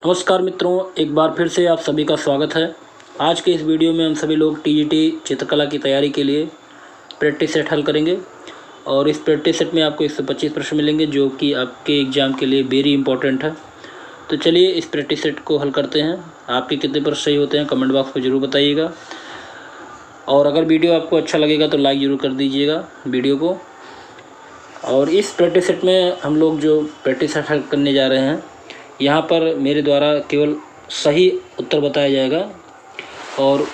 नमस्कार मित्रों, एक बार फिर से आप सभी का स्वागत है। आज के इस वीडियो में हम सभी लोग टीजीटी चित्रकला की तैयारी के लिए प्रैक्टिस सेट हल करेंगे और इस प्रैक्टिस सेट में आपको 125 प्रश्न मिलेंगे जो कि आपके एग्ज़ाम के लिए वेरी इंपॉर्टेंट है। तो चलिए इस प्रैक्टिस सेट को हल करते हैं। आपके कितने प्रश्न सही होते हैं कमेंट बॉक्स में ज़रूर बताइएगा और अगर वीडियो आपको अच्छा लगेगा तो लाइक ज़रूर कर दीजिएगा वीडियो को। और इस प्रैक्टिस सेट में हम लोग जो प्रैक्टिस सेट हल करने जा रहे हैं, यहाँ पर मेरे द्वारा केवल सही उत्तर बताया जाएगा और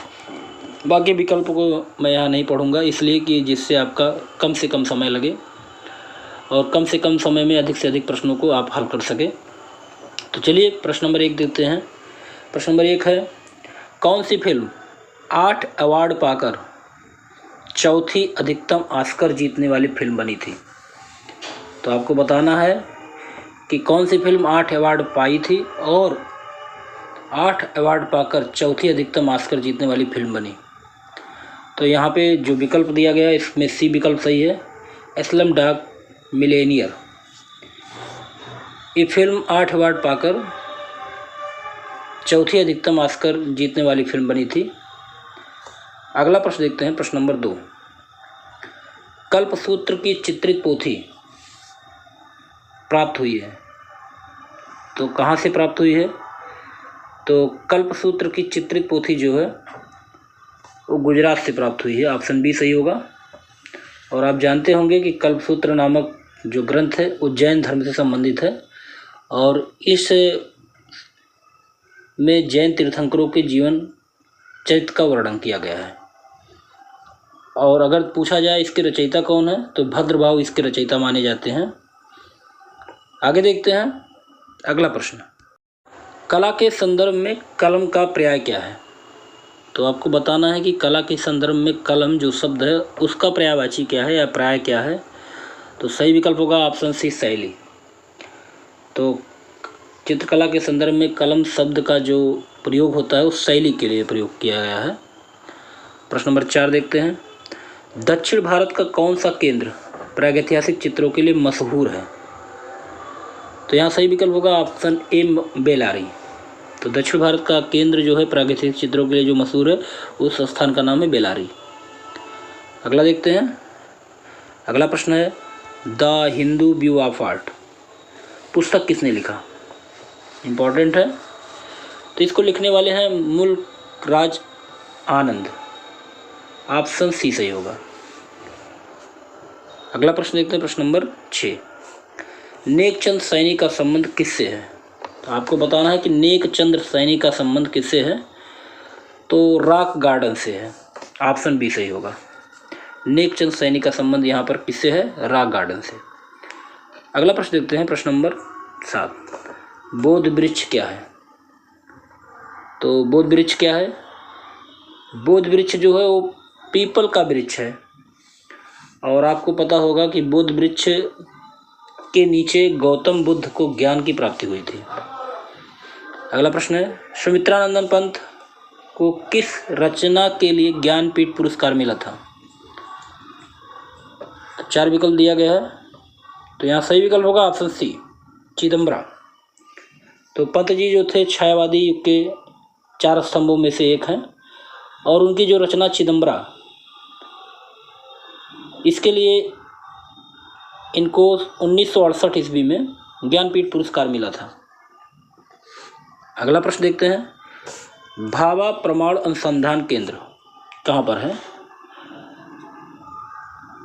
बाकी विकल्प को मैं यहाँ नहीं पढ़ूँगा, इसलिए कि जिससे आपका कम से कम समय लगे और कम से कम समय में अधिक से अधिक प्रश्नों को आप हल कर सकें। तो चलिए प्रश्न नंबर 1 देखते हैं। प्रश्न नंबर 1 है, कौन सी फिल्म 8 अवार्ड पाकर चौथी अधिकतम ऑस्कर जीतने वाली फिल्म बनी थी? तो आपको बताना है कि कौन सी फिल्म 8 अवार्ड पाई थी और 8 अवार्ड पाकर चौथी अधिकतम ऑस्कर जीतने वाली फिल्म बनी। तो यहाँ पे जो विकल्प दिया गया है इसमें सी विकल्प सही है, स्लमडॉग मिलियनेयर। ये फिल्म 8 अवार्ड पाकर चौथी अधिकतम ऑस्कर जीतने वाली फिल्म बनी थी। अगला प्रश्न देखते हैं, प्रश्न नंबर 2। कल्पसूत्र की चित्रित पोथी प्राप्त हुई है, तो कहाँ से प्राप्त हुई है? तो कल्पसूत्र की चित्रित पोथी जो है वो गुजरात से प्राप्त हुई है। ऑप्शन बी सही होगा। और आप जानते होंगे कि कल्पसूत्र नामक जो ग्रंथ है वो जैन धर्म से संबंधित है और इस में जैन तीर्थंकरों के जीवन चरित्र का वर्णन किया गया है। और अगर पूछा जाए इसके रचयिता कौन है, तो भद्रभाव इसके रचयिता माने जाते हैं। आगे देखते हैं अगला प्रश्न। कला के संदर्भ में कलम का पर्याय क्या है? तो आपको बताना है कि कला के संदर्भ में कलम जो शब्द है उसका पर्यायवाची क्या है या पर्याय क्या है। तो सही विकल्प होगा ऑप्शन सी शैली। तो चित्रकला के संदर्भ में कलम शब्द का जो प्रयोग होता है उस शैली के लिए प्रयोग किया गया है। प्रश्न नंबर 4 देखते हैं। दक्षिण भारत का कौन सा केंद्र प्रागैतिहासिक चित्रों के लिए मशहूर है? तो यहाँ सही विकल्प होगा ऑप्शन ए बेलारी। तो दक्षिण भारत का केंद्र जो है प्रागैतिहासिक चित्रों के लिए जो मशहूर है उस स्थान का नाम है बेलारी। अगला देखते हैं। अगला प्रश्न है, the Hindu view of art पुस्तक किसने लिखा? इम्पॉर्टेंट है। तो इसको लिखने वाले हैं मुल्क राज आनंद। ऑप्शन सी सही होगा। अगला प्रश्न देखते हैं, प्रश्न नंबर 6। नेकचंद सैनी का संबंध किससे है? तो आपको बताना है कि नेकचंद सैनी का संबंध किससे है? तो रॉक गार्डन से है। ऑप्शन बी सही होगा। नेकचंद सैनी का संबंध यहाँ पर किससे है? रॉक गार्डन से। अगला प्रश्न देखते हैं, प्रश्न नंबर 7। बोध वृक्ष क्या है? तो बोध वृक्ष क्या है? बोध वृक्ष जो है वो पीपल का वृक्ष है और आपको पता होगा कि बोध वृक्ष के नीचे गौतम बुद्ध को ज्ञान की प्राप्ति हुई थी। अगला प्रश्न है, सुमित्रानंदन पंत को किस रचना के लिए ज्ञानपीठ पुरस्कार मिला था? 4 विकल्प दिया गया है, तो यहाँ सही विकल्प होगा ऑप्शन सी चिदम्बरा। तो पंत जी जो थे छायावादी युग के 4 स्तंभों में से एक हैं और उनकी जो रचना चिदम्बरा, इसके लिए इनको 1968 ईस्वी में ज्ञानपीठ पुरस्कार मिला था। अगला प्रश्न देखते हैं, भाभा परमाणु अनुसंधान केंद्र कहाँ पर है?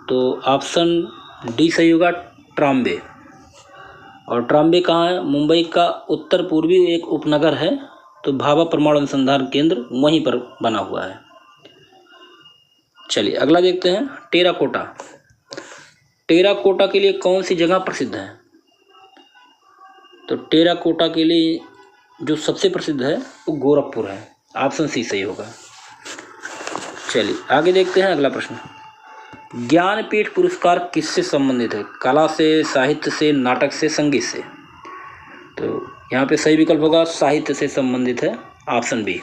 तो ऑप्शन डी सही होगा, ट्राम्बे। और ट्राम्बे कहाँ है? मुंबई का उत्तर पूर्वी एक उपनगर है, तो भाभा परमाणु अनुसंधान केंद्र वहीं पर बना हुआ है। चलिए अगला देखते हैं, टेराकोटा। टेराकोटा के लिए कौन सी जगह प्रसिद्ध है? तो टेराकोटा के लिए जो सबसे प्रसिद्ध है वो गोरखपुर है। ऑप्शन सी सही होगा। चलिए आगे देखते हैं अगला प्रश्न। ज्ञानपीठ पुरस्कार किससे संबंधित है? कला से, साहित्य से, नाटक से, संगीत से? तो यहाँ पे सही विकल्प होगा साहित्य से संबंधित है। Option B.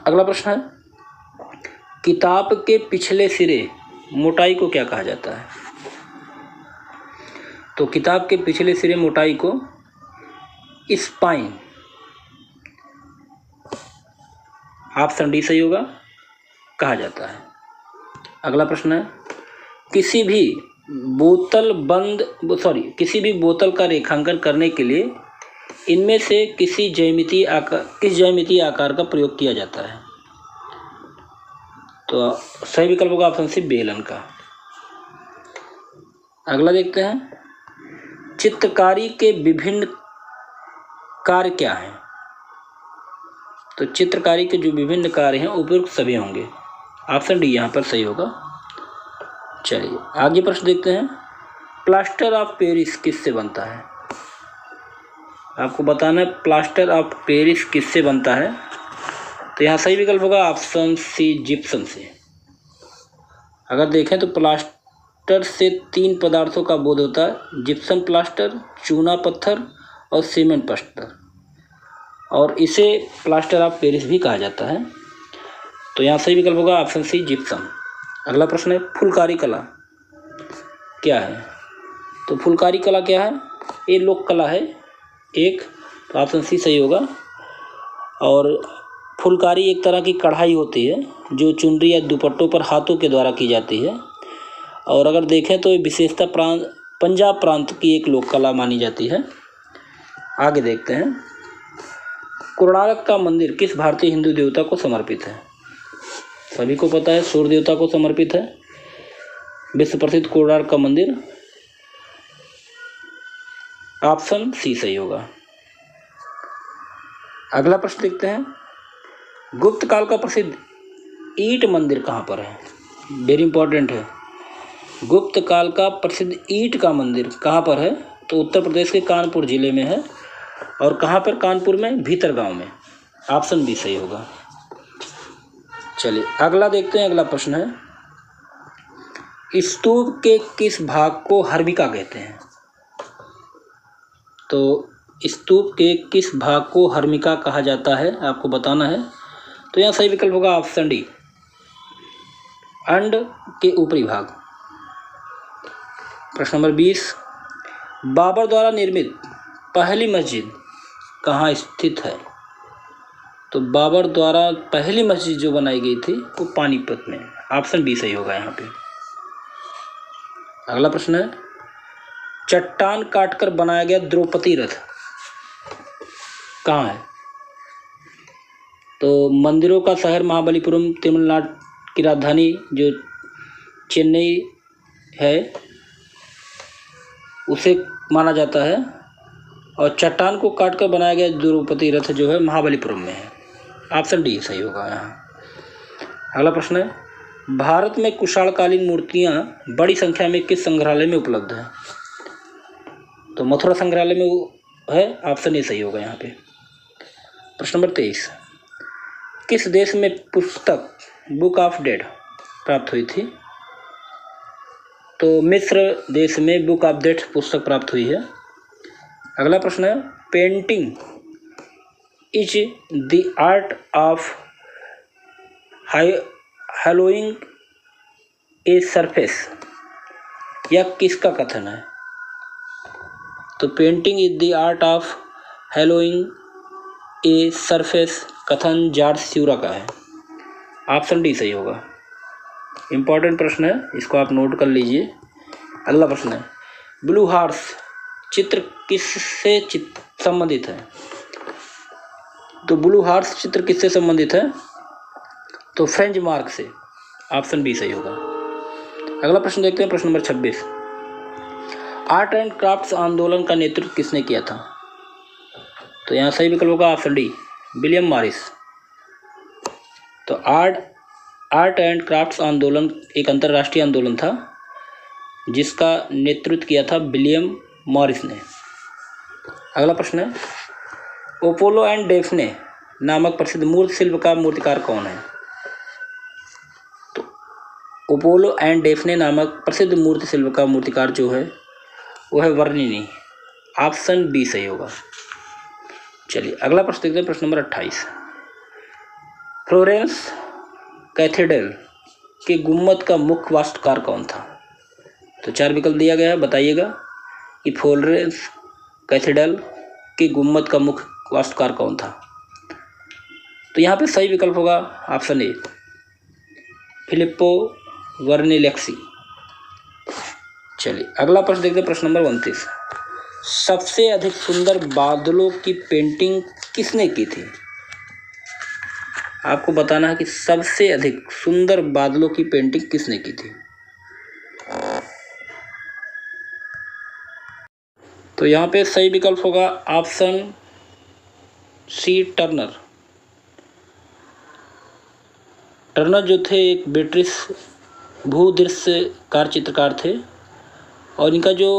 अगला प्रश्न है, किताब के पिछले सिरे मोटाई को क्या कहा जाता है? तो किताब के पिछले सिरे मोटाई को स्पाइन। ऑप्शन डी सही होगा, कहा जाता है। अगला प्रश्न है, किसी भी बोतल का रेखांकन करने के लिए इनमें से किस ज्यामितीय आकार का प्रयोग किया जाता है? तो सही विकल्प होगा ऑप्शन सी, बेलन का। अगला देखते हैं, चित्रकारी के विभिन्न कार्य क्या हैं? तो चित्रकारी के जो विभिन्न कार्य हैं उपयुक्त सभी होंगे। ऑप्शन डी यहाँ पर सही होगा। चलिए आगे प्रश्न देखते हैं, प्लास्टर ऑफ पेरिस किससे बनता है? आपको बताना है प्लास्टर ऑफ पेरिस किससे बनता है। तो यहाँ सही विकल्प होगा ऑप्शन सी, जिप्सम से। अगर देखें तो प्लास्टर से 3 पदार्थों का बोध होता है, जिप्सम प्लास्टर, चूना पत्थर और सीमेंट प्लास्टर, और इसे प्लास्टर ऑफ पेरिस भी कहा जाता है। तो यहाँ सही विकल्प होगा ऑप्शन सी, जिप्सम। अगला प्रश्न है, फुलकारी कला क्या है? तो फुलकारी कला क्या है? ये लोक कला है एक, तो ऑप्शन सी सही होगा। और फुलकारी एक तरह की कढ़ाई होती है जो चुनरी या दुपट्टों पर हाथों के द्वारा की जाती है, और अगर देखें तो ये विशेषता पंजाब प्रांत की एक लोक कला मानी जाती है। आगे देखते हैं, कोणार्क का मंदिर किस भारतीय हिंदू देवता को समर्पित है? सभी को पता है सूर्य देवता को समर्पित है विश्व प्रसिद्ध कोणार्क का मंदिर। ऑप्शन सी सही होगा। अगला प्रश्न देखते हैं, गुप्त काल का प्रसिद्ध ईंट मंदिर कहाँ पर है? वेरी इंपॉर्टेंट है। गुप्त काल का प्रसिद्ध ईंट का मंदिर कहाँ पर है? तो उत्तर प्रदेश के कानपुर जिले में है। और कहाँ पर? कानपुर में, भीतर गांव में। ऑप्शन बी सही होगा। चलिए अगला देखते हैं। अगला प्रश्न है, स्तूप के किस भाग को हर्मिका कहते हैं? तो स्तूप के किस भाग को हर्मिका कहा जाता है, आपको बताना है। तो यहाँ सही विकल्प होगा ऑप्शन डी, अंड के ऊपरी भाग। प्रश्न नंबर 20, बाबर द्वारा निर्मित पहली मस्जिद कहाँ स्थित है? तो बाबर द्वारा पहली मस्जिद जो बनाई गई थी वो पानीपत में। ऑप्शन बी सही होगा यहाँ पे। अगला प्रश्न है, चट्टान काटकर बनाया गया द्रौपदी रथ कहाँ है? तो मंदिरों का शहर महाबलीपुरम, तमिलनाडु की राजधानी जो चेन्नई है उसे माना जाता है, और चट्टान को काटकर बनाया गया द्रौपदी रथ जो है महाबलीपुरम में है। ऑप्शन डी सही होगा यहाँ। अगला प्रश्न है, भारत में कुशाणकालीन मूर्तियाँ बड़ी संख्या में किस संग्रहालय में उपलब्ध है? तो मथुरा संग्रहालय में वो है। ऑप्शन ए सही होगा यहाँ पे। प्रश्न नंबर 23, किस देश में पुस्तक बुक ऑफ डेड प्राप्त हुई थी? तो मिस्र देश में बुक ऑफ डेड पुस्तक प्राप्त हुई है। अगला प्रश्न है, painting is the art of hollowing a surface, यह किसका कथन है? तो painting is the art of hollowing a surface कथन जॉर्ज स्यूरा का है। ऑप्शन डी सही होगा। इम्पॉर्टेंट प्रश्न है, इसको आप नोट कर लीजिए। अगला प्रश्न है, ब्लू हार्स चित्र किससे संबंधित है? तो ब्लू हार्स चित्र किससे संबंधित है? तो फ्रेंच मार्क से। ऑप्शन बी सही होगा। अगला प्रश्न देखते हैं, प्रश्न नंबर 26, आर्ट एंड क्राफ्ट्स आंदोलन का नेतृत्व किसने किया था? तो यहाँ सही विकल्प होगा ऑप्शन डी, विलियम मॉरिस। तो आर्ट एंड क्राफ्ट्स आंदोलन एक अंतर्राष्ट्रीय आंदोलन था जिसका नेतृत्व किया था विलियम मॉरिस ने। अगला प्रश्न है, ओपोलो एंड डेफने नामक प्रसिद्ध मूर्ति शिल्प का मूर्तिकार कौन है? तो ओपोलो एंड डेफने नामक प्रसिद्ध मूर्ति शिल्प का मूर्तिकार जो है वो है वर्निनी। ऑप्शन बी सही होगा। चलिए अगला प्रश्न देखते हैं, प्रश्न नंबर 28, फ्लोरेंस कैथेड्रल के गुम्बद का मुख्य वास्तुकार कौन था? तो 4 विकल्प दिया गया है, बताइएगा कि फ्लोरेंस कैथेड्रल के गुम्बद का मुख्य वास्तुकार कौन था? तो यहाँ पे सही विकल्प होगा ऑप्शन ए, फिलिप्पो वर्नेलेक्सी। चलिए अगला प्रश्न देखते हैं, प्रश्न नंबर 29। सबसे अधिक सुंदर बादलों की पेंटिंग किसने की थी? आपको बताना है कि सबसे अधिक सुंदर बादलों की पेंटिंग किसने की थी। तो यहाँ पे सही विकल्प होगा ऑप्शन सी, टर्नर। टर्नर जो थे एक ब्रिटिश भूदृश्यकार चित्रकार थे और इनका जो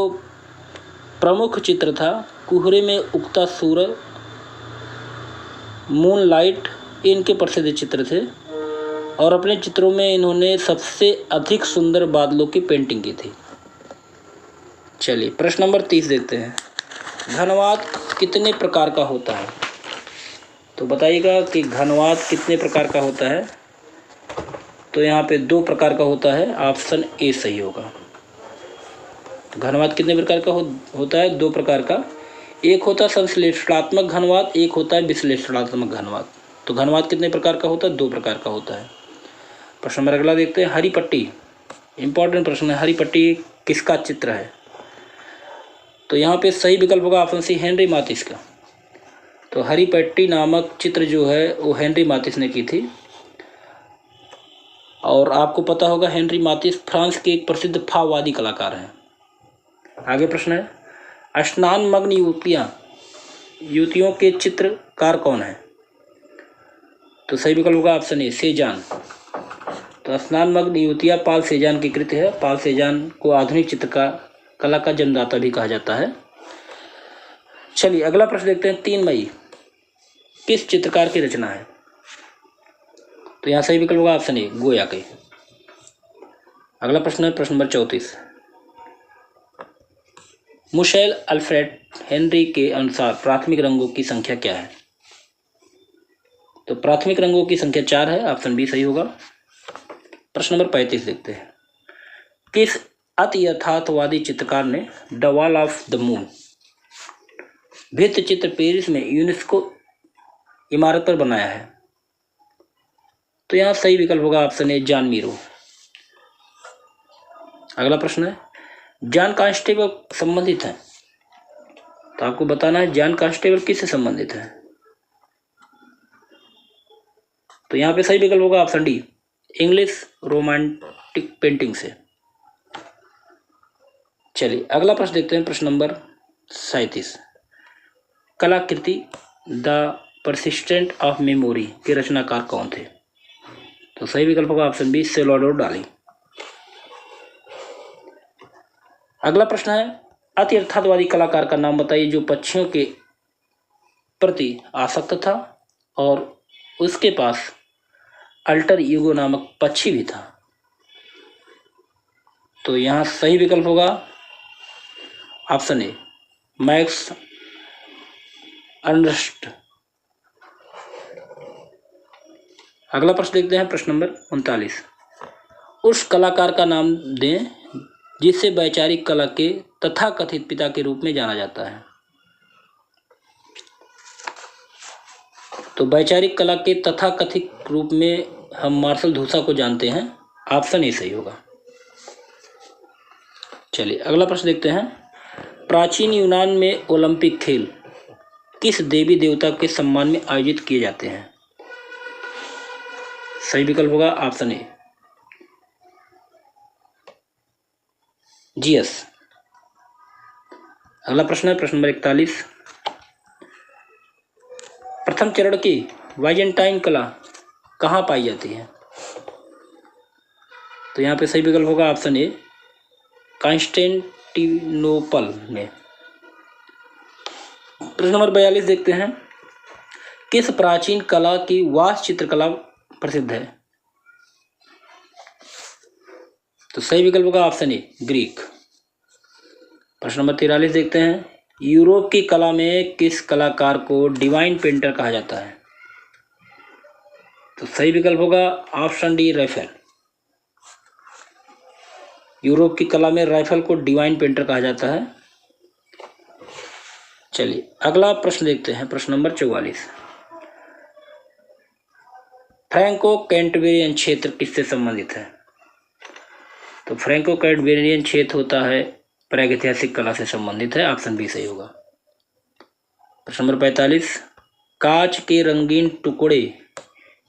प्रमुख चित्र था कोहरे में उगता सूरज, मून लाइट, इनके प्रसिद्ध चित्र थे और अपने चित्रों में इन्होंने सबसे अधिक सुंदर बादलों की पेंटिंग की थी। चलिए प्रश्न नंबर 30 देखते हैं। घनवात कितने प्रकार का होता है? तो बताइएगा कि घनवात कितने प्रकार का होता है। तो यहाँ पे 2 प्रकार का होता है, ऑप्शन ए सही होगा। तो घनवात कितने प्रकार का होता है? 2 प्रकार का। एक होता है संश्लेषणात्मक घनवात, एक होता है विश्लेषणात्मक घनवात। तो घनवात कितने प्रकार का होता है? 2 प्रकार का होता है। प्रश्न नंबर अगला देखते हैं। हरी पट्टी, इंपॉर्टेंट प्रश्न है, हरी पट्टी किसका चित्र है? तो यहाँ पे सही विकल्प होगा ऑप्शन सी, हेनरी मातिस का। तो हरी पट्टी नामक चित्र जो है वो हेनरी मातिस ने की थी और आपको पता होगा हेनरी मातिस फ्रांस के एक प्रसिद्ध फाववादी कलाकार हैं। आगे प्रश्न है, स्नानमग्न युवतियों के चित्रकार कौन है? तो सही विकल्प होगा ऑप्शन ए, सेजान। तो स्नानमग्न युवतियाँ पाल सेजान की कृति है। पाल सेजान को आधुनिक चित्रकला का जन्मदाता भी कहा जाता है। चलिए अगला प्रश्न देखते हैं। 3 मई किस चित्रकार की रचना है? तो यहाँ सही विकल्प होगा ऑप्शन ए, गोया के। अगला प्रश्न है प्रश्न नंबर 34। मिशेल अल्फ्रेड हेनरी के अनुसार प्राथमिक रंगों की संख्या क्या है? तो प्राथमिक रंगों की संख्या 4 है, ऑप्शन बी सही होगा। प्रश्न नंबर 35 देखते हैं। किस अति यथार्थवादी चित्रकार ने the wall of the moon भित्ति चित्र पेरिस में यूनेस्को इमारत पर बनाया है? तो यहाँ सही विकल्प होगा ऑप्शन ए, जॉन मीरो। अगला प्रश्न है, जॉन कांस्टेबल संबंधित है? तो आपको बताना है जॉन कांस्टेबल किससे संबंधित है। तो यहाँ पे सही विकल्प होगा option D, English romantic painting से। चलिए अगला प्रश्न देखते हैं, प्रश्न नंबर 37। कलाकृति द परसिस्टेंट ऑफ मेमोरी के रचनाकार कौन थे? तो सही विकल्प होगा ऑप्शन बी, सैल्वाडोर डाली। अगला प्रश्न है, अति यथार्थवादी कलाकार का नाम बताइए जो पक्षियों के प्रति आसक्त था और उसके पास अल्टर ईगो नामक पक्षी भी था। तो यहाँ सही विकल्प होगा ऑप्शन ए, मैक्स अर्नस्ट। अगला प्रश्न देखते हैं, प्रश्न नंबर 39। उस कलाकार का नाम दें जिसे वैचारिक कला के तथाकथित पिता के रूप में जाना जाता है। तो वैचारिक कला के तथाकथित रूप में हम मार्शल धूसा को जानते हैं, ऑप्शन ए सही होगा। चलिए अगला प्रश्न देखते हैं। प्राचीन यूनान में ओलंपिक खेल किस देवी देवता के सम्मान में आयोजित किए जाते हैं? सही विकल्प होगा ऑप्शन ए, जीएस। अगला प्रश्न है प्रश्न नंबर 41। प्रथम चरण की बाइजेंटाइन कला कहाँ पाई जाती है? तो यहाँ पे सही विकल्प होगा ऑप्शन ए, कॉन्स्टेंटिनोपल में। प्रश्न नंबर 42 देखते हैं। किस प्राचीन कला की वास्तु चित्रकला प्रसिद्ध है? तो सही विकल्प होगा ऑप्शन ए, ग्रीक। प्रश्न नंबर 43 देखते हैं। यूरोप की कला में किस कलाकार को डिवाइन पेंटर कहा जाता है? तो सही विकल्प होगा ऑप्शन डी, राफेल। यूरोप की कला में राफेल को डिवाइन पेंटर कहा जाता है। चलिए अगला प्रश्न देखते हैं, प्रश्न नंबर 44। फ्रैंको कैंटबेरियन क्षेत्र किससे संबंधित है? तो फ्रैंको कैंटबेरियन क्षेत्र होता है प्रागैतिहासिक कला से संबंधित है, ऑप्शन बी सही होगा। प्रश्न नंबर 45। कांच के रंगीन टुकड़े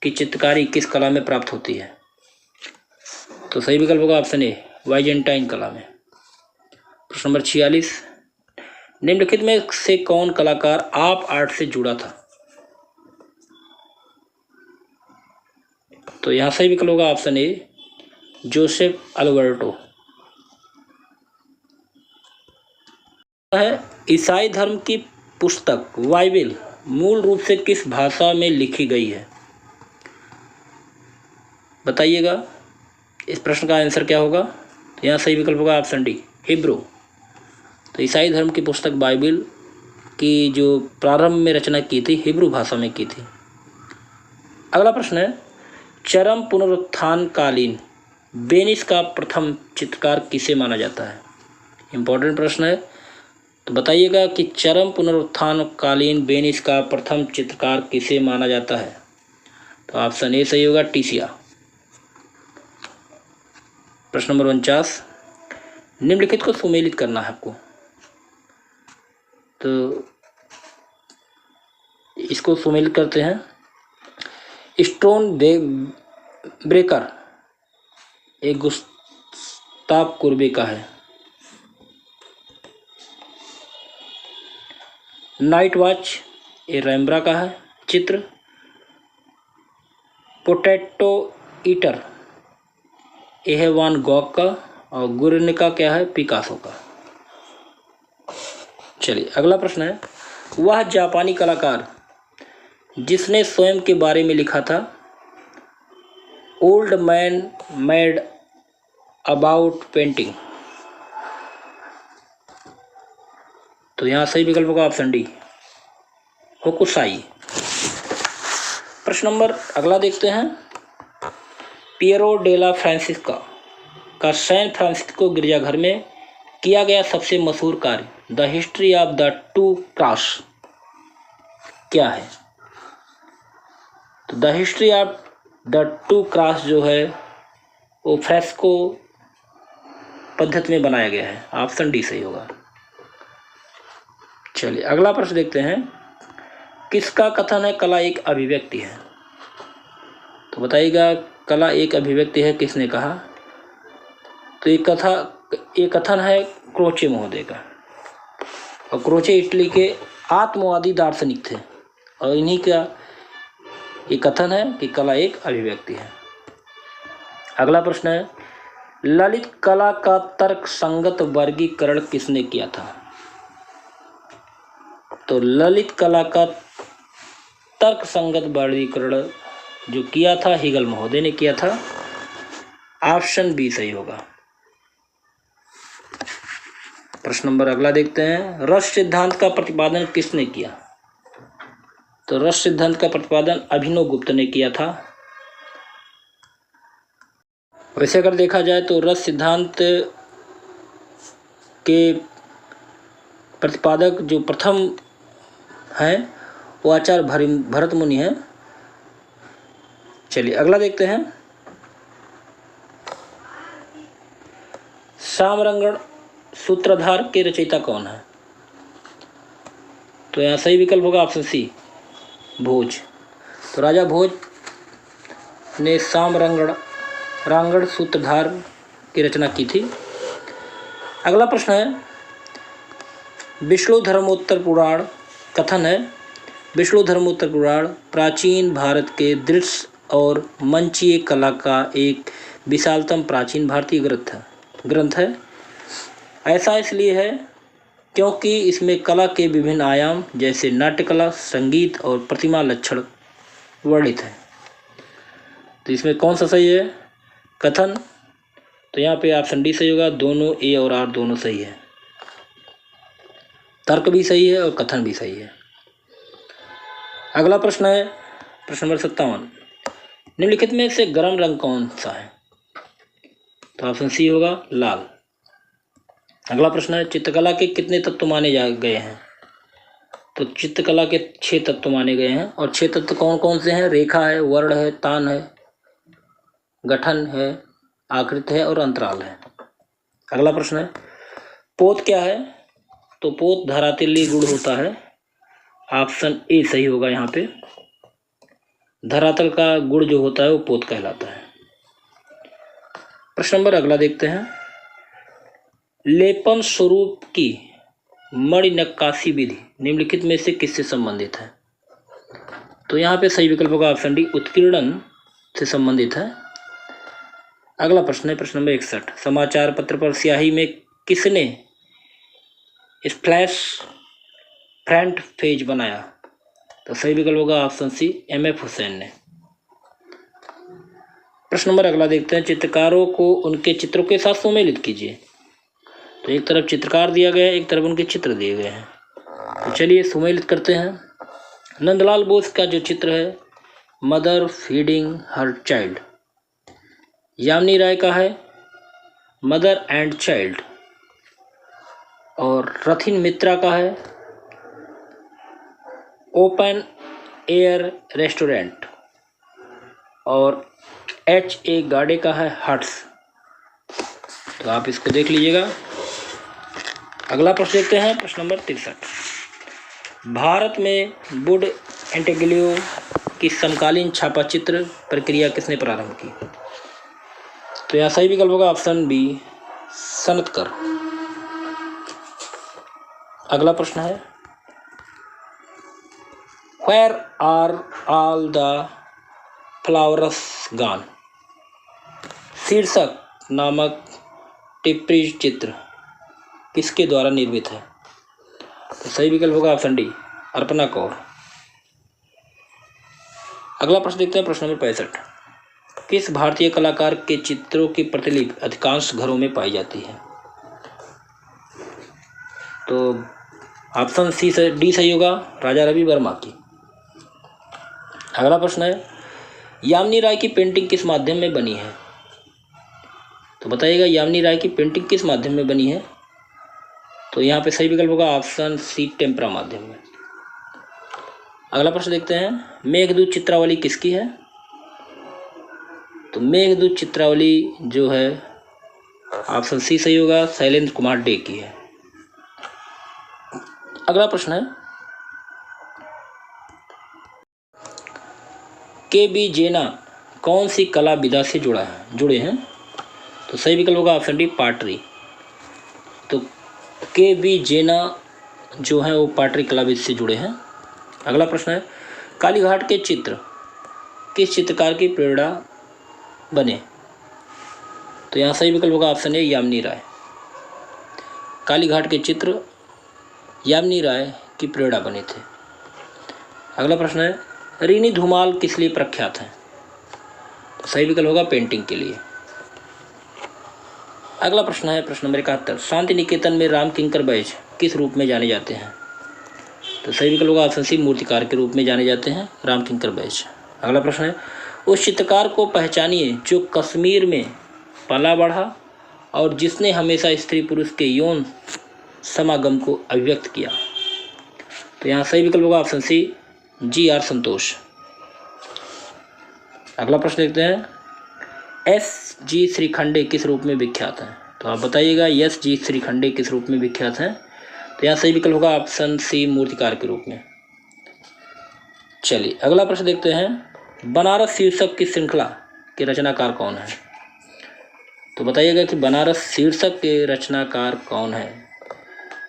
की चित्रकारी किस कला में प्राप्त होती है? तो सही विकल्प होगा ऑप्शन ए, बाइजेंटाइन कला में। प्रश्न नंबर 46। निम्नलिखित में से कौन कलाकार आप आर्ट से जुड़ा था? तो यहाँ सही विकल्प होगा ऑप्शन ए, जोसेफ अल्बर्टो। है ईसाई धर्म की पुस्तक बाइबिल मूल रूप से किस भाषा में लिखी गई है? बताइएगा, इस प्रश्न का आंसर क्या होगा? तो यहाँ सही विकल्प होगा ऑप्शन डी, हिब्रू। तो ईसाई धर्म की पुस्तक बाइबिल की जो प्रारंभ में रचना की थी हिब्रू भाषा में की थी। अगला प्रश्न है, चरम पुनरुत्थान कालीन वेनिस का प्रथम चित्रकार किसे माना जाता है? इंपॉर्टेंट प्रश्न है, तो बताइएगा कि चरम पुनरुत्थान कालीन वेनिस का प्रथम चित्रकार किसे माना जाता है? तो ऑप्शन ए सही होगा, टीसिया। प्रश्न नंबर 49। निम्नलिखित को सुमेलित करना है आपको, तो इसको सुमेलित करते हैं। स्टोन ब्रेकर एक गुस्ताव कुर्बे का है। नाइट वॉच ये रैम्ब्रा का है चित्र। पोटैटो ईटर ये है वान गॉग का, और गुर्निका क्या है, पिकासो का। चलिए अगला प्रश्न है, वह जापानी कलाकार जिसने स्वयं के बारे में लिखा था old man made about painting? तो यहाँ सही विकल्प होगा ऑप्शन डी, होकुसाई। प्रश्न नंबर अगला देखते हैं, पियरो डेला फ्रांसिस्का का सैन फ्रांसिस्को गिरजाघर में किया गया सबसे मशहूर कार्य the history of the two cross क्या है? तो the history of the two cross जो है वो फ्रेस्को पद्धति में बनाया गया है, ऑप्शन डी सही होगा। चलिए अगला प्रश्न देखते हैं, किसका कथन है कला एक अभिव्यक्ति है? तो बताइएगा कला एक अभिव्यक्ति है किसने कहा? तो ये कथन है क्रोचे महोदय का, और क्रोचे इटली के आत्मवादी दार्शनिक थे, और इन्हीं का ये कथन है कि कला एक अभिव्यक्ति है। अगला प्रश्न है, ललित कला का तर्क संगत वर्गीकरण किसने किया था? तो ललित कला का तर्क संगत वर्गीकरण जो किया था हीगल महोदय ने किया था, ऑप्शन बी सही होगा। प्रश्न नंबर अगला देखते हैं, रस सिद्धांत का प्रतिपादन किसने किया? तो रस सिद्धांत का प्रतिपादन अभिनव गुप्त ने किया था। वैसे अगर देखा जाए तो रस सिद्धांत के प्रतिपादक जो प्रथम हैं वो आचार्य भरत मुनि हैं। चलिए अगला देखते हैं, सामरंगण सूत्रधार के रचयिता कौन है? तो यहाँ सही विकल्प होगा ऑप्शन सी, भोज। तो राजा भोज ने सामरंगण सूत्रधार की रचना की थी। अगला प्रश्न है, विष्णु धर्मोत्तर पुराण कथन है, विष्णु धर्मोत्तर पुराण प्राचीन भारत के दृश्य और मंचीय कला का एक विशालतम प्राचीन भारतीय ग्रंथ है। ऐसा इसलिए है क्योंकि इसमें कला के विभिन्न आयाम जैसे नाट्यकला, संगीत और प्रतिमा लक्षण वर्णित है। तो इसमें कौन सा सही है? कथन। तो यहाँ पे ऑप्शन डी सही होगा, दोनों ए और आर दोनों सही है, तर्क भी सही है और कथन भी सही है। अगला प्रश्न है प्रश्न नंबर 57, निम्नलिखित में से गर्म रंग कौन सा है? तो ऑप्शन सी होगा, लाल। अगला प्रश्न है, चित्रकला के कितने तत्व माने गए हैं? तो चित्रकला के 6 तत्व माने गए हैं। और 6 तत्व कौन कौन से हैं? रेखा है, वर्ण है, तान है, गठन है, आकृति है और अंतराल है। अगला प्रश्न है, पोत क्या है? तो पोत धरातलीय गुण होता है। ऑप्शन ए सही होगा यहाँ पे। धरातल का गुण जो होता है वो पोत कहलाता है। प्रश्न नंबर अगला देखते हैं, लेपन स्वरूप की मणि नक्काशी विधि निम्नलिखित में से किससे संबंधित है? तो यहाँ पे सही विकल्प होगा ऑप्शन डी, उत्कीर्णन से संबंधित है। अगला प्रश्न है प्रश्न नंबर 61, समाचार पत्र पर स्याही में किसने स्प्लैश फ्रंट पेज बनाया? तो सही विकल्प होगा ऑप्शन सी, MF हुसैन ने। प्रश्न नंबर अगला देखते हैं, चित्रकारों को उनके चित्रों के साथ सुमेलित कीजिए। तो एक तरफ चित्रकार दिया गया है, एक तरफ उनके चित्र दिए गए हैं। तो चलिए सुमेलित करते हैं। नंदलाल बोस का जो चित्र है, mother feeding her child. Yamini Roy का है, मदर एंड चाइल्ड। और रथिन मित्रा का है, ओपन एयर रेस्टोरेंट। और HA गाडे का है, हट्स। तो आप इसको देख लीजिएगा। अगला प्रश्न देखते हैं प्रश्न नंबर 63, भारत में वुड एंटेग्लियो की समकालीन छापा चित्र प्रक्रिया किसने प्रारंभ की? तो यहाँ सही विकल्प होगा ऑप्शन बी, सनतकर। अगला प्रश्न है, where are all the flowers gone शीर्षक नामक टिप्पणी चित्र किसके द्वारा निर्मित है? तो सही विकल्प होगा ऑप्शन डी, अर्पणा कौर। अगला प्रश्न देखते हैं प्रश्न नंबर 65, किस भारतीय कलाकार के चित्रों की प्रतिलिपि अधिकांश घरों में पाई जाती है? तो ऑप्शन सी से डी सही होगा, राजा रवि वर्मा की। अगला प्रश्न है, यामिनी राय की पेंटिंग किस माध्यम में बनी है? तो बताइएगा यामिनी राय की पेंटिंग किस माध्यम में बनी है? तो यहाँ पे सही विकल्प होगा ऑप्शन सी, टेम्परा माध्यम में। अगला प्रश्न देखते हैं, मेघदूत चित्रावली किसकी है? तो मेघदूत चित्रावली जो है ऑप्शन सी सही होगा, शैलेंद्र कुमार डे की है। अगला प्रश्न है, KB जेना कौन सी कला विधा से जुड़े हैं? तो सही विकल्प होगा ऑप्शन डी, पाटरी। तो KB जेना जो है वो पाटरी कला विधि से जुड़े हैं। अगला प्रश्न है, कालीघाट के चित्र किस चित्रकार की प्रेरणा बने? तो यहाँ सही विकल्प होगा ऑप्शन ए, यामिनी राय। कालीघाट के चित्र यामिनी राय की प्रेरणा बने थे। अगला प्रश्न है, रीनी धूमाल किस लिए प्रख्यात है? तो सही विकल्प होगा पेंटिंग के लिए। अगला प्रश्न है प्रश्न नंबर 71, शांति निकेतन में राम किंकर बैज किस रूप में जाने जाते हैं? तो सही विकल्प होगा ऑप्शन सी, मूर्तिकार के रूप में जाने जाते हैं राम किंकर बैज। अगला प्रश्न है, उस चित्रकार को पहचानिए जो कश्मीर में पला बढ़ा और जिसने हमेशा स्त्री पुरुष के यौन समागम को अभिव्यक्त किया। तो यहाँ सही विकल्प होगा ऑप्शन सी, GR संतोष। अगला प्रश्न देखते हैं, SG श्रीखंडे किस रूप में विख्यात हैं? तो आप बताइएगा SG श्रीखंडे किस रूप में विख्यात हैं? तो यहाँ सही विकल्प होगा ऑप्शन सी, मूर्तिकार के रूप में। चलिए अगला प्रश्न देखते हैं, बनारस शीर्षक की श्रृंखला के रचनाकार कौन है? तो बताइएगा कि बनारस शीर्षक के रचनाकार कौन है?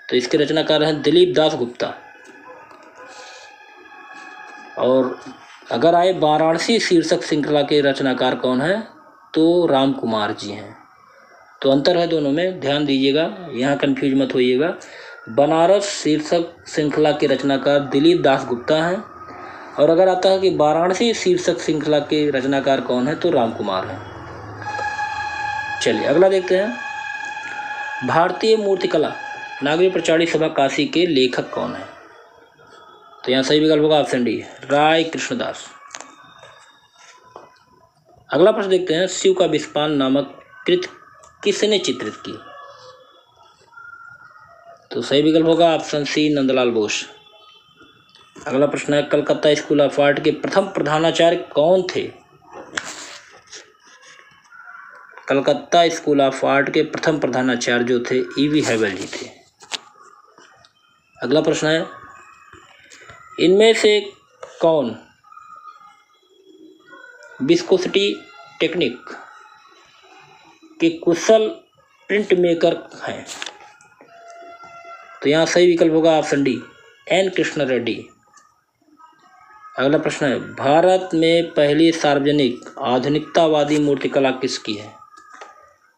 तो इसके रचनाकार हैं दिलीप दास गुप्ता। और अगर आए वाराणसी शीर्षक श्रृंखला के रचनाकार कौन है? तो राम कुमार जी हैं। तो अंतर है दोनों में, ध्यान दीजिएगा, यहाँ कन्फ्यूज मत होइएगा। बनारस शीर्षक श्रृंखला के रचनाकार दिलीप दास गुप्ता हैं, और अगर आता है कि वाराणसी शीर्षक श्रृंखला के रचनाकार कौन है, तो राम कुमार हैं। चलिए अगला देखते हैं, भारतीय मूर्तिकला नागरी प्रचारी सभा काशी के लेखक कौन है? तो यहाँ सही विकल्प होगा ऑप्शन डी, राय कृष्णदास। अगला प्रश्न देखते हैं, शिव का विस्पान नामक कृति किसने चित्रित की? तो सही विकल्प होगा ऑप्शन सी, नंदलाल बोस। अगला प्रश्न है, कलकत्ता स्कूल ऑफ आर्ट के प्रथम प्रधानाचार्य कौन थे? कलकत्ता स्कूल ऑफ आर्ट के प्रथम प्रधानाचार्य जो थे ईवी हैवल जी थे। अगला प्रश्न है, इनमें से कौन विस्कोसिटी टेक्निक के कुशल प्रिंट मेकर हैं? तो यहाँ सही विकल्प होगा option D, N Krishna Reddy. अगला प्रश्न है, भारत में पहली सार्वजनिक आधुनिकतावादी मूर्तिकला किसकी है?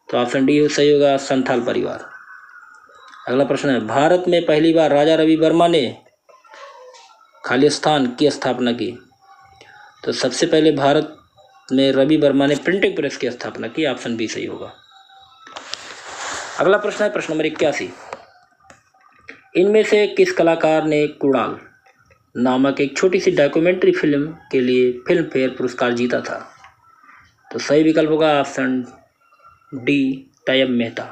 तो ऑप्शन डी सही होगा, संथाल परिवार। अगला प्रश्न है, भारत में पहली बार राजा रवि वर्मा ने खालिस्तान की स्थापना की? तो सबसे पहले भारत में रवि वर्मा ने प्रिंटिंग प्रेस की स्थापना की। ऑप्शन बी सही होगा। अगला प्रश्न है प्रश्न नंबर 81, इनमें से किस कलाकार ने कुणाल नामक एक छोटी सी डॉक्यूमेंट्री फिल्म के लिए फिल्म फेयर पुरस्कार जीता था? तो सही विकल्प होगा ऑप्शन डी, टैयब मेहता।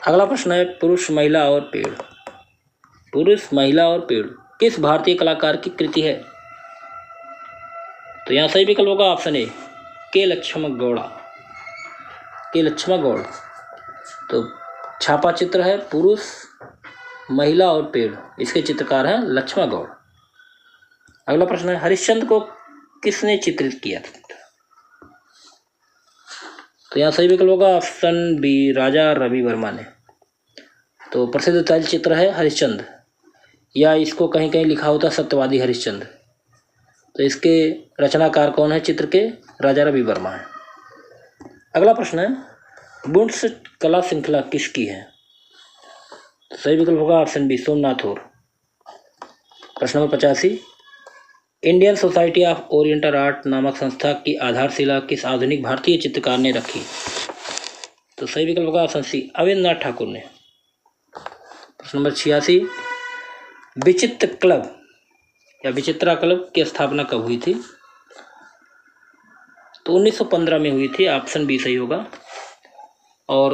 अगला प्रश्न है पुरुष महिला और पेड़। पुरुष महिला और पेड़ किस भारतीय कलाकार की कृति है? तो यहाँ सही विकल्प होगा ऑप्शन ए, के लक्ष्मण गौड़ा। के लक्ष्मण गौड़। तो छापा चित्र है पुरुष महिला और पेड़, इसके चित्रकार हैं लक्ष्मण गौड़। अगला प्रश्न है, हरिश्चंद्र को किसने चित्रित किया था? तो यहाँ सही विकल्प होगा ऑप्शन बी, राजा रवि वर्मा ने। तो प्रसिद्ध तैलचित्र है हरिश्चंद्र, या इसको कहीं कहीं लिखा होता सत्यवादी हरिश्चंद्र। तो इसके रचनाकार कौन है चित्र के? राजा रवि वर्मा है। अगला प्रश्न है, बुंड्स कला श्रृंखला किसकी है? तो सही विकल्प होगा ऑप्शन बी, सोमनाथ और। प्रश्न number 85, Indian society of oriental art नामक संस्था की आधारशिला किस आधुनिक भारतीय चित्रकार ने रखी? तो सही विकल्प होगा ऑप्शन सी, अवेंद्रनाथ ठाकुर ने। प्रश्न नंबर 86, विचित्र क्लब या विचित्रा क्लब की स्थापना कब हुई थी? तो 1915 में हुई थी। ऑप्शन बी सही होगा। और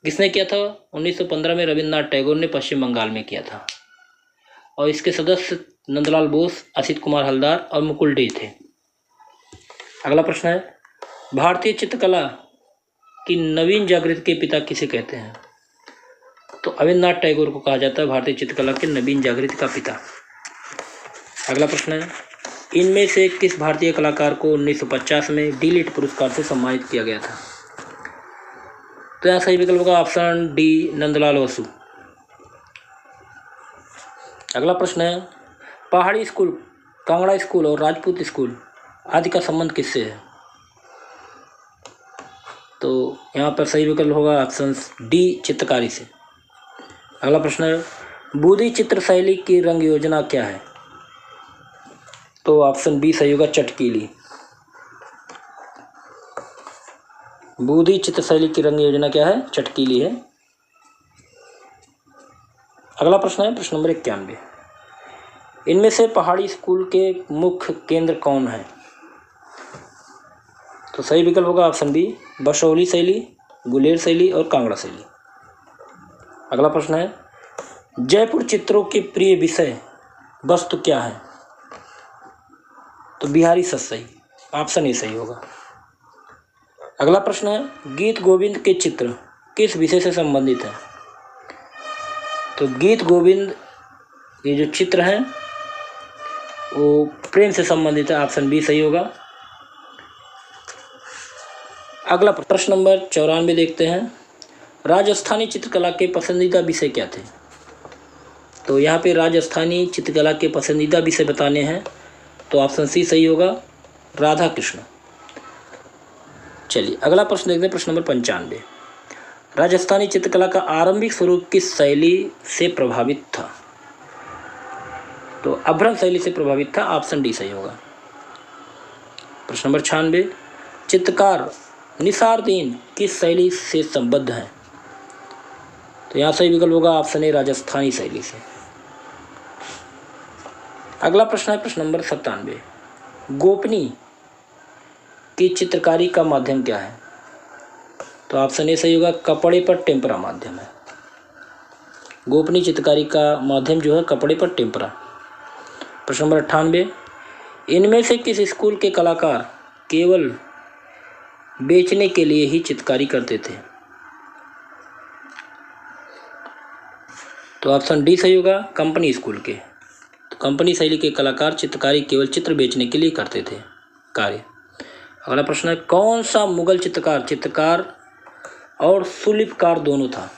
किसने किया था? 1915 में रविन्द्रनाथ टैगोर ने पश्चिम बंगाल में किया था। और इसके सदस्य नंदलाल बोस, असित कुमार हलदार और मुकुल डे थे। अगला प्रश्न है, भारतीय चित्रकला की नवीन जागृति के पिता किसे कहते हैं? तो अवेंद्रनाथ टैगोर को कहा जाता है भारतीय चित्रकला के नवीन जागृति का पिता। अगला प्रश्न है, इनमें से किस भारतीय कलाकार को 1950 में डी.लिट पुरस्कार से सम्मानित किया गया था? तो यहाँ सही विकल्प होगा ऑप्शन डी, नंदलाल बसु। अगला प्रश्न है, पहाड़ी स्कूल, कांगड़ा स्कूल और राजपूत स्कूल आदि का संबंध किससे है? तो यहाँ पर सही विकल्प होगा ऑप्शन डी, चित्रकारी से। अगला प्रश्न है, बूदी चित्र शैली की रंग योजना क्या है? तो ऑप्शन बी सही होगा, चटकीली। बूदी चित्र शैली की रंग योजना क्या है? चटकीली है। अगला प्रश्न है प्रश्न नंबर 91, इनमें से पहाड़ी स्कूल के मुख्य केंद्र कौन है? तो सही विकल्प होगा ऑप्शन बी, बसोहली शैली, गुलेर शैली और कांगड़ा शैली। अगला प्रश्न है, जयपुर चित्रों के प्रिय विषय वस्तु क्या है? तो बिहारी सतसई। ऑप्शन ए सही होगा। अगला प्रश्न है, गीत गोविंद के चित्र किस विषय से संबंधित है? तो गीत गोविंद ये जो चित्र हैं वो प्रेम से संबंधित है। ऑप्शन बी सही होगा। अगला प्रश्न नंबर 94 देखते हैं, राजस्थानी चित्रकला के पसंदीदा विषय क्या थे? तो यहाँ पे राजस्थानी चित्रकला के पसंदीदा विषय बताने हैं। तो ऑप्शन सी सही होगा, राधा कृष्ण। चलिए अगला प्रश्न देखते हैं, प्रश्न नंबर 95, राजस्थानी चित्रकला का आरंभिक स्वरूप किस शैली से प्रभावित था? तो अभ्रंग शैली से प्रभावित था। ऑप्शन डी सही होगा। प्रश्न नंबर 96, चित्रकार निसारुद्दीन किस शैली से संबद्ध हैं? तो यहाँ सही विकल्प होगा ऑप्शन ए, राजस्थानी शैली से। अगला प्रश्न है प्रश्न नंबर 97, गोपनी की चित्रकारी का माध्यम क्या है? तो ऑप्शन ए सही होगा, कपड़े पर टेम्परा माध्यम है। गोपनीय चित्रकारी का माध्यम जो है कपड़े पर टेम्परा। प्रश्न नंबर 98, इनमें से किस स्कूल के कलाकार केवल बेचने के लिए ही चित्रकारी करते थे? तो ऑप्शन डी सही होगा, कंपनी स्कूल के। तो कंपनी शैली के कलाकार चित्रकारी केवल चित्र बेचने के लिए करते थे कार्य। अगला प्रश्न है, कौन सा मुगल चित्रकार और सुलिपकार दोनों था?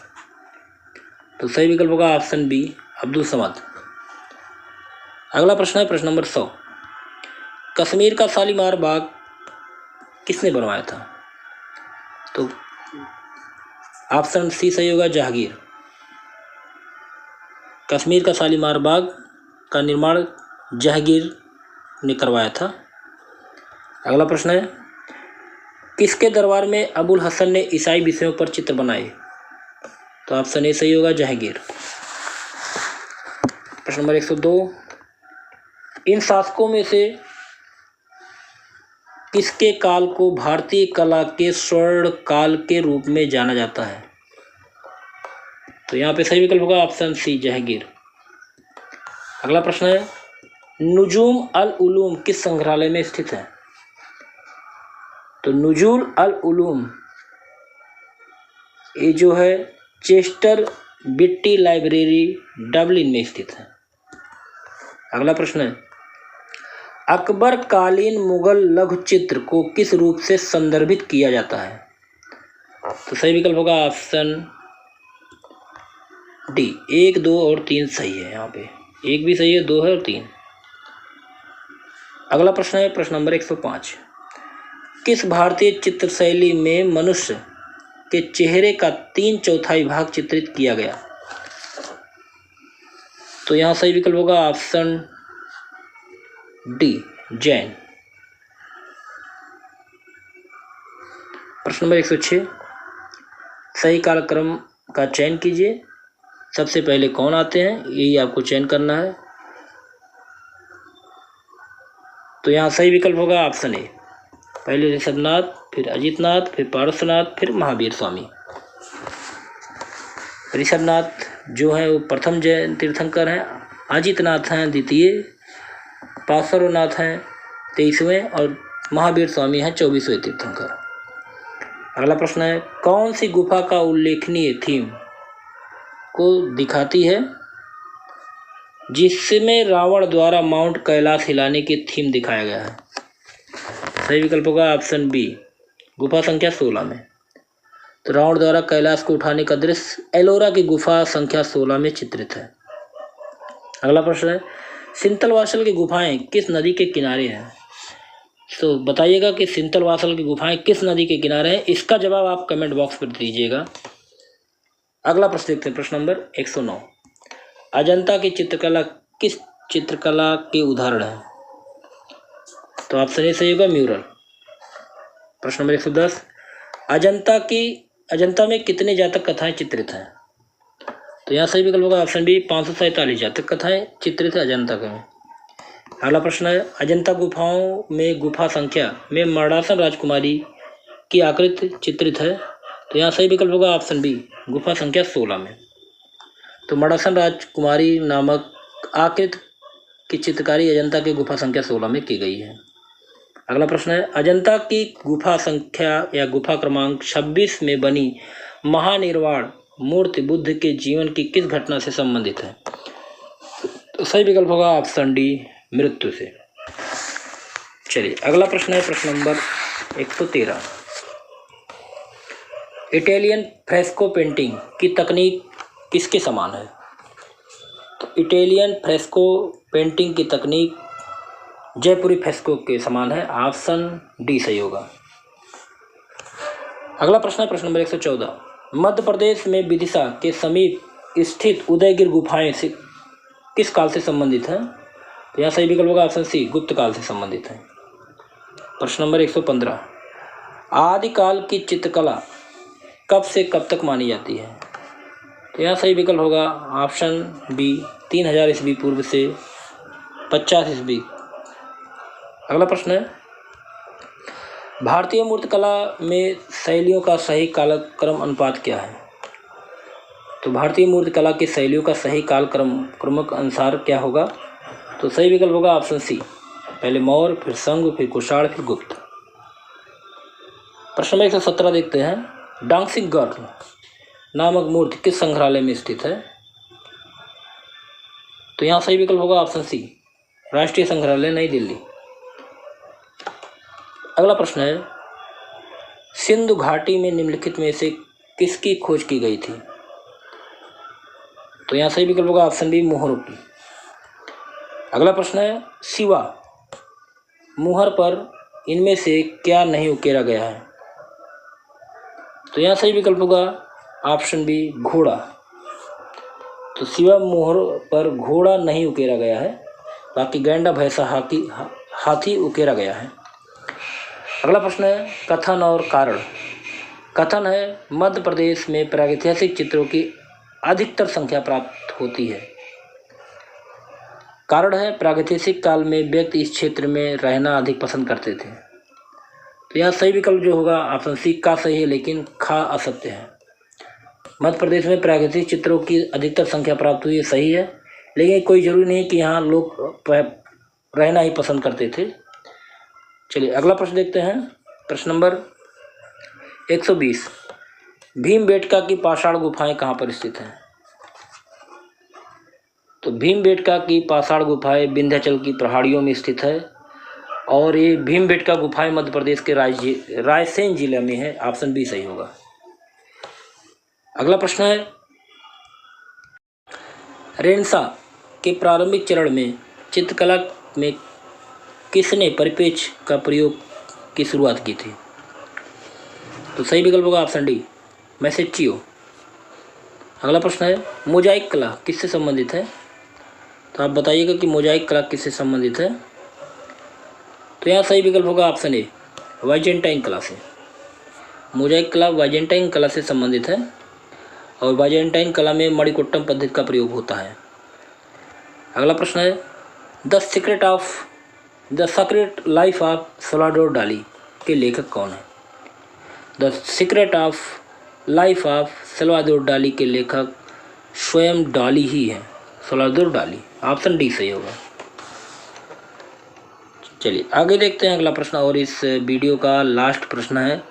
तो सही विकल्प होगा ऑप्शन बी, अब्दुल समद। अगला प्रश्न है प्रश्न नंबर 100, कश्मीर का शालीमार बाग किसने बनवाया था? तो ऑप्शन सी सही होगा, जहांगीर। कश्मीर का शालीमार बाग का निर्माण जहांगीर ने करवाया था। अगला प्रश्न है, किसके दरबार में अबुल हसन ने ईसाई विषयों पर चित्र बनाए? तो ऑप्शन ए सही होगा, जहांगीर। प्रश्न नंबर 102, इन शासकों में से किसके काल को भारतीय कला के स्वर्ण काल के रूप में जाना जाता है? तो यहाँ पे सही विकल्प होगा ऑप्शन सी, जहांगीर। अगला प्रश्न है, नुजूम अल उलूम किस संग्रहालय में स्थित है? तो नुजूम अल उलूम ये जो है चेस्टर बिट्टी लाइब्रेरी डबलिन में स्थित है। अगला प्रश्न है, अकबर कालीन मुगल लघु चित्र को किस रूप से संदर्भित किया जाता है? तो सही विकल्प होगा ऑप्शन डी, 1, 2 और 3 सही है। यहाँ पे 1 भी सही है, 2 है और 3। अगला प्रश्न है प्रश्न नंबर 105, किस भारतीय चित्र शैली में मनुष्य के चेहरे का 3/4 भाग चित्रित किया गया? तो यहाँ सही विकल्प होगा ऑप्शन डी, जैन। प्रश्न नंबर 106, सही कालक्रम का चयन कीजिए। सबसे पहले कौन आते हैं यही आपको चयन करना है। तो यहाँ सही विकल्प होगा ऑप्शन ए, पहले ऋषभनाथ, फिर अजितनाथ, फिर पारसनाथ, फिर महावीर स्वामी। ऋषभनाथ जो है वो प्रथम जैन तीर्थंकर हैं, अजितनाथ हैं द्वितीय, पार्श्वनाथ हैं 23वें और महावीर स्वामी हैं 24वें तीर्थंकर। अगला प्रश्न है, कौन सी गुफा का उल्लेखनीय थीम को दिखाती है जिसमें रावण द्वारा माउंट कैलाश हिलाने की थीम दिखाया गया है? सही विकल्प होगा ऑप्शन बी, गुफा संख्या 16 में। तो रावण द्वारा कैलाश को उठाने का दृश्य एलोरा की गुफा संख्या 16 में चित्रित है। अगला प्रश्न है, सिंतलवासल की गुफाएं किस नदी के किनारे हैं? तो बताइएगा कि सिंतलवासल की गुफाएं किस नदी के किनारे हैं। इसका जवाब आप कमेंट बॉक्स पर दीजिएगा। अगला प्रश्न देखते हैं प्रश्न नंबर 109, अजंता की चित्रकला किस चित्रकला के उदाहरण है? तो ऑप्शन ए सही होगा, म्यूरल। प्रश्न नंबर 110, अजंता में कितने जातक कथाएं चित्रित हैं? तो यहाँ सही विकल्प होगा ऑप्शन बी, 547 जातक कथाएं चित्रित है अजंता में। अगला प्रश्न है, अजंता गुफाओं में गुफा संख्या में मर्दासन राजकुमारी की आकृति चित्रित है? तो यहाँ सही विकल्प होगा ऑप्शन बी, गुफा संख्या 16 में। तो मर्दासन राजकुमारी नामक आकृति की चित्रकारी अजंता की गुफा संख्या 16 में की गई है। अगला प्रश्न है, अजंता की गुफा संख्या या गुफा क्रमांक 26 में बनी महानिर्वाण मूर्ति बुद्ध के जीवन की किस घटना से संबंधित है? तो सही विकल्प होगा ऑप्शन डी, मृत्यु से। चलिए अगला प्रश्न है प्रश्न नंबर 113, इटालियन फ्रेस्को पेंटिंग की तकनीक किसके समान है? तो इटालियन फ्रेस्को पेंटिंग की तकनीक जयपुरी फ्रेस्को के समान है, ऑप्शन डी सही होगा। अगला प्रश्न है प्रश्न नंबर 114, मध्य प्रदेश में विदिशा के समीप स्थित उदयगिर गुफाएं से किस काल से संबंधित हैं? तो यहाँ सही विकल्प होगा ऑप्शन सी, गुप्त काल से संबंधित है। प्रश्न नंबर 115, आदिकाल की चित्रकला कब से कब तक मानी जाती है? तो यहाँ सही विकल्प होगा ऑप्शन बी, 3000 ईस्वी पूर्व से 50 ईस्वी। अगला प्रश्न है, भारतीय मूर्तिकला में शैलियों का सही कालक्रम अनुपात क्या है? तो भारतीय मूर्ति कला की शैलियों का सही काल क्रमक अनुसार क्या होगा? तो सही विकल्प होगा ऑप्शन सी, पहले मौर्य, फिर संग, फिर कुषाण, फिर गुप्त। प्रश्न नंबर 117 देखते हैं। डांसिंग गर्ल नामक मूर्ति किस संग्रहालय में स्थित है? तो यहाँ सही विकल्प होगा ऑप्शन सी, राष्ट्रीय संग्रहालय नई दिल्ली। अगला प्रश्न है, सिंधु घाटी में निम्नलिखित में से किसकी खोज की गई थी? तो यहाँ सही विकल्प होगा ऑप्शन बी, मुहरों की। अगला प्रश्न है, शिवा मुहर पर इनमें से क्या नहीं उकेरा गया है? तो यहाँ सही विकल्प होगा ऑप्शन बी, घोड़ा। तो शिवा मोहर पर घोड़ा नहीं उकेरा गया है, बाकी गैंडा, भैंसा, हाथी उकेरा गया है। अगला प्रश्न है, कथन और कारण। कथन है, मध्य प्रदेश में प्रागैतिहासिक चित्रों की अधिकतर संख्या प्राप्त होती है। कारण है, प्रागैतिहासिक काल में व्यक्ति इस क्षेत्र में रहना अधिक पसंद करते थे। तो यहाँ सही विकल्प जो होगा ऑप्शन सी का सही है, लेकिन खा असत्य है। मध्य प्रदेश में प्राकृतिक चित्रों की अधिकतर संख्या प्राप्त हुई है, सही है, लेकिन कोई ज़रूरी नहीं कि यहाँ लोग रहना ही पसंद करते थे। चलिए अगला प्रश्न देखते हैं। प्रश्न नंबर 120, भीमबेटका की पाषाण गुफाएं कहाँ पर स्थित हैं? तो भीमबेटका की पाषाण गुफाएं विंध्याचल की पहाड़ियों में स्थित है और ये भीमबेटका गुफाएं मध्य प्रदेश के रायसेन जिले में है। ऑप्शन बी सही होगा। अगला प्रश्न है, रेनेसां के प्रारंभिक चरण में चित्रकला में किसने परिपेक्ष का प्रयोग की शुरुआत की थी? तो सही विकल्प होगा ऑप्शन डी, मैसेच्चियो। अगला प्रश्न है, मोजाइक कला किससे संबंधित है? तो आप बताइएगा कि मोजाइक कला किससे संबंधित है। तो यहाँ सही विकल्प होगा ऑप्शन ए, वाइजेंटाइन कला से। मोजाइक कला वाइजेंटाइन कला से संबंधित है और वाइजेंटाइन कला में मणिकुट्टम पद्धति का प्रयोग होता है। अगला प्रश्न है, the secret life of Salvador डाली के लेखक कौन है? The secret of life of Salvador डाली के लेखक स्वयं डाली ही है, सल्वाडोर डाली। ऑप्शन डी सही होगा। चलिए आगे देखते हैं अगला प्रश्न, और इस वीडियो का लास्ट प्रश्न है,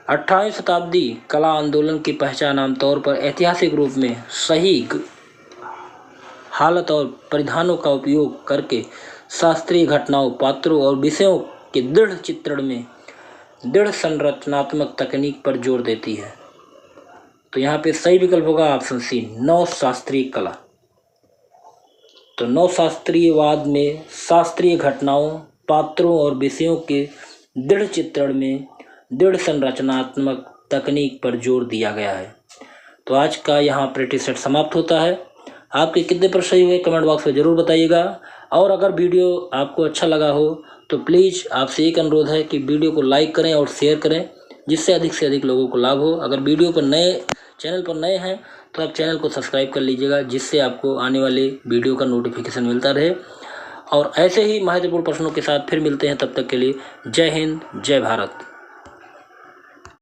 18वीं शताब्दी कला आंदोलन की पहचान आमतौर पर ऐतिहासिक रूप में सही हालत और परिधानों का उपयोग करके शास्त्रीय घटनाओं, पात्रों और विषयों के दृढ़ चित्रण में दृढ़ संरचनात्मक तकनीक पर जोर देती है। तो यहाँ पे सही विकल्प होगा ऑप्शन सी, नव शास्त्रीय कला। तो नव शास्त्रीयवाद में शास्त्रीय घटनाओं, पात्रों और विषयों के दृढ़ चित्रण में दृढ़ संरचनात्मक तकनीक पर जोर दिया गया है। तो आज का यहाँ प्रैक्टिस सेट समाप्त होता है। आपके कितने प्रश्न सही हुए कमेंट बॉक्स में ज़रूर बताइएगा, और अगर वीडियो आपको अच्छा लगा हो तो प्लीज़ आपसे एक अनुरोध है कि वीडियो को लाइक करें और शेयर करें, जिससे अधिक से अधिक लोगों को लाभ हो। अगर चैनल पर नए हैं तो आप चैनल को सब्सक्राइब कर लीजिएगा, जिससे आपको आने वाले वीडियो का नोटिफिकेशन मिलता रहे। और ऐसे ही महत्वपूर्ण प्रश्नों के साथ फिर मिलते हैं, तब तक के लिए जय हिंद, जय भारत।